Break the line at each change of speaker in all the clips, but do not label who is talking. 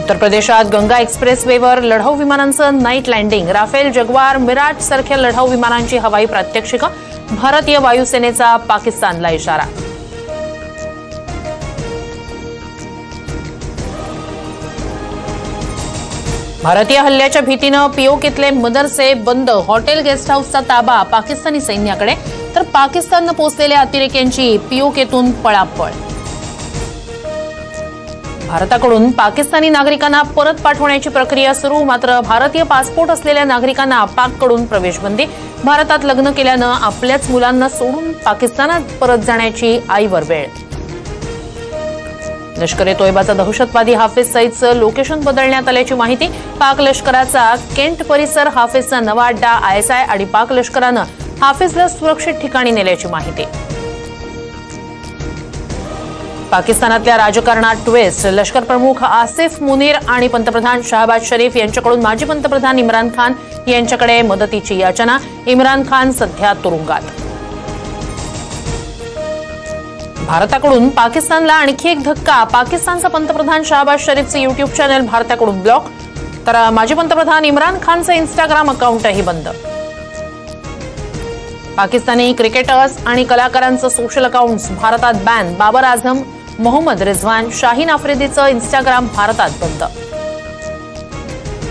उत्तर प्रदेशात गंगा एक्सप्रेसवेवर लढाऊ विमानांचं नाईट लँडिंग, राफेल, जगवार, मिराज सारख्या लढाऊ विमानांची हवाई प्रात्यक्षिकं, भारतीय वायुसेनेचा पाकिस्तानला इशारा. भारतीय हल्ल्याच्या भीतीनं पीओकेतले मदरसे बंद, हॉटेल गेस्ट हाऊसचा ताबा पाकिस्तानी सैन्याकडे, तर पाकिस्ताननं पोचलेल्या अतिरेक्यांची पीओकेतून पळापळ. भारताकडून पाकिस्तानी नागरिकांना परत पाठवण्याची प्रक्रिया सुरू, मात्र भारतीय पासपोर्ट असलेल्या नागरिकांना पाककडून प्रवेशबंदी. भारतात लग्न केल्यानं आपल्याच मुलांना सोडून पाकिस्तानात परत जाण्याची आईवर वेळ. लष्कर-ए-तोयबाचा दहशतवादी हाफिज सईदचं लोकेशन बदलण्यात आल्याची माहिती. पाक लष्कराचा केंट परिसर हाफिजचा नवा अड्डा. आयएसआय आणि पाक लष्करानं हाफिजला सुरक्षित ठिकाणी नेल्याची माहिती. पाकिस्तानातल्या राजकारणात ट्विस्ट. लष्कर प्रमुख आसिफ मुनीर आणि पंतप्रधान शहबाज शरीफ यांच्याकडून माजी पंतप्रधान इम्रान खान यांच्याकडे मदतीची याचना. इम्रान खान सध्या तुरुंगात. भारताकडून पाकिस्तानला आणखी एक धक्का. पाकिस्तानचा पंतप्रधान शहबाज शरीफचे युट्यूब चॅनल भारताकडून ब्लॉक, तर माजी पंतप्रधान इम्रान खानचं इन्स्टाग्राम अकाउंटही बंद. पाकिस्तानी क्रिकेटर्स आणि कलाकारांचं सोशल अकाउंट्स भारतात बॅन. बाबर आझम, मोहम्मद रिझवान, शाहीन आफ्रिदीचं इन्स्टाग्राम भारतात बंद.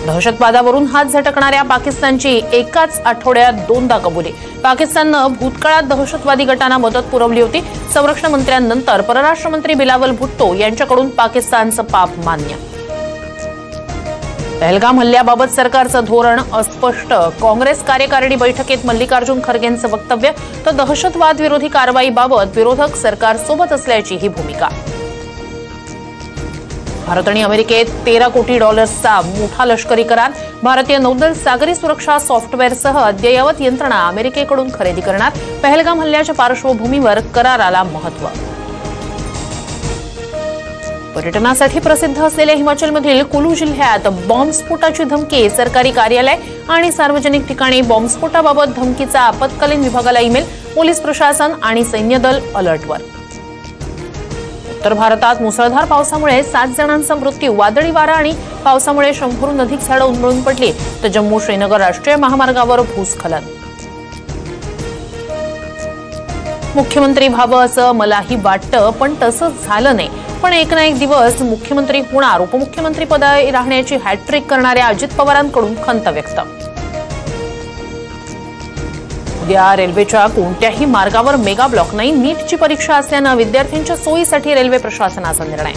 दहशतवादावरून हात झटकणाऱ्या पाकिस्तानची एकाच आठवड्यात 2दा कबुली. पाकिस्ताननं भूतकाळात दहशतवादी गटांना मदत पुरवली होती. संरक्षण मंत्र्यांनंतर परराष्ट्र मंत्री बिलावल भुट्टो यांच्याकडून पाकिस्तानचं पाप मान्य. पहलगाम हल्ल्याबाबत सरकारचं धोरण अस्पष्ट. काँग्रेस कार्यकारिणी बैठकीत मल्लिकार्जुन खरगेंचं वक्तव्य, तर दहशतवाद विरोधी कारवाईबाबत विरोधक सरकारसोबत असल्याची ही भूमिका. भारत आणि अमेरिकेत $13 कोटी मोठा लष्करी करार. भारतीय नौदल सागरी सुरक्षा सॉफ्टवेअरसह अद्ययावत यंत्रणा अमेरिकेकडून खरेदी करणार. पहलगाम हल्ल्याच्या पार्श्वभूमीवर कराराला महत्त्व. पर्यटनासाठी प्रसिद्ध असलेल्या हिमाचलमधील कुलू जिल्ह्यात बॉम्बस्फोटाची धमकी. सरकारी कार्यालय आणि सार्वजनिक ठिकाणी बॉम्बस्फोटाबाबत धमकीचा आपत्कालीन विभागाला ईमेल. पोलीस प्रशासन आणि सैन्यदल अलर्टवर. उत्तर भारतात मुसळधार पावसामुळे 7 जणांचा मृत्यू. वादळी वारा आणि पावसामुळे 100हून अधिक झाडं उन्मळून पडली, तर जम्मू श्रीनगर राष्ट्रीय महामार्गावर भूस्खलन. मुख्यमंत्री व्हावं असं मलाही वाटतं, पण तसंच झालं नाही. पण एक ना एक दिवस मुख्यमंत्री होणार. उपमुख्यमंत्री पदावर राहण्याची हॅट्रिक करणाऱ्या अजित पवारांकडून खंत व्यक्त. उद्या रेल्वेच्या कोणत्याही मार्गावर मेगा ब्लॉक नाही. नीटची परीक्षा असल्यानं विद्यार्थ्यांच्या सोयीसाठी रेल्वे प्रशासनाचा निर्णय.